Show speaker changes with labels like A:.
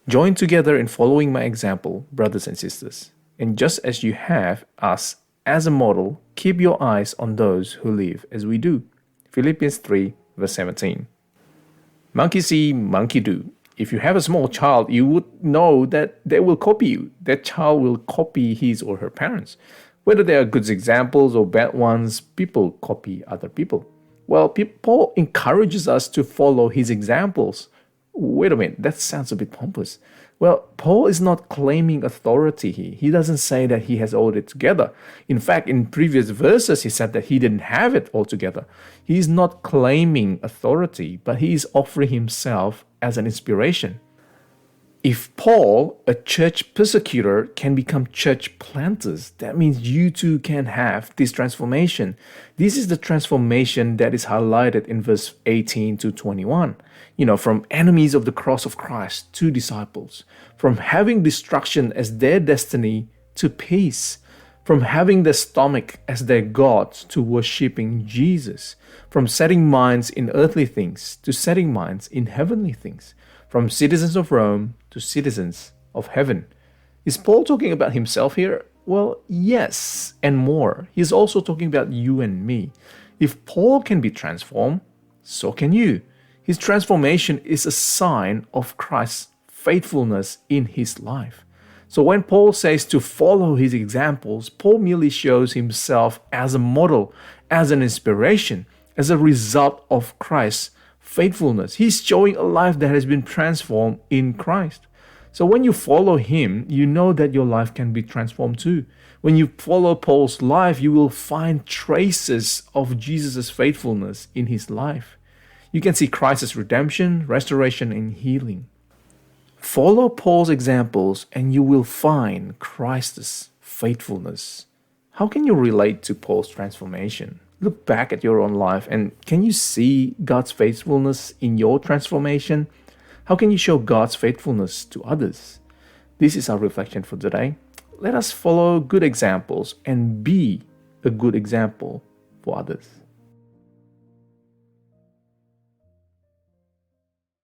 A: Join together in following my example, brothers and sisters. And just as you have us as a model, keep your eyes on those who live as we do. Philippians 3, verse 17. Monkey see, monkey do. If you have a small child, you would know that they will copy you. That child will copy his or her parents. Whether they are good examples or bad ones, people copy other people. Well, Paul encourages us to follow his examples. Wait a minute, that sounds a bit pompous. Well, Paul is not claiming authority here. He doesn't say that he has all it together. In fact, in previous verses, he said that he didn't have it all together. He is not claiming authority, but he is offering himself as an inspiration. If Paul, a church persecutor, can become church planters, that means you too can have this transformation. This is the transformation that is highlighted in verse 18 to 21. From enemies of the cross of Christ to disciples, from having destruction as their destiny to peace, from having their stomach as their God to worshipping Jesus, from setting minds in earthly things to setting minds in heavenly things, from citizens of Rome to citizens of heaven. Is Paul talking about himself here? Well, yes, and more. He's also talking about you and me. If Paul can be transformed, so can you. His transformation is a sign of Christ's faithfulness in his life. So when Paul says to follow his examples, Paul merely shows himself as a model, as an inspiration, as a result of Christ's faithfulness. He's showing a life that has been transformed in Christ. So when you follow him, you know that your life can be transformed too. When you follow Paul's life, you will find traces of Jesus' faithfulness in his life. You can see Christ's redemption, restoration, and healing. Follow Paul's examples and you will find Christ's faithfulness. How can you relate to Paul's transformation? Look back at your own life and can you see God's faithfulness in your transformation? How can you show God's faithfulness to others? This is our reflection for today. Let us follow good examples and be a good example for others.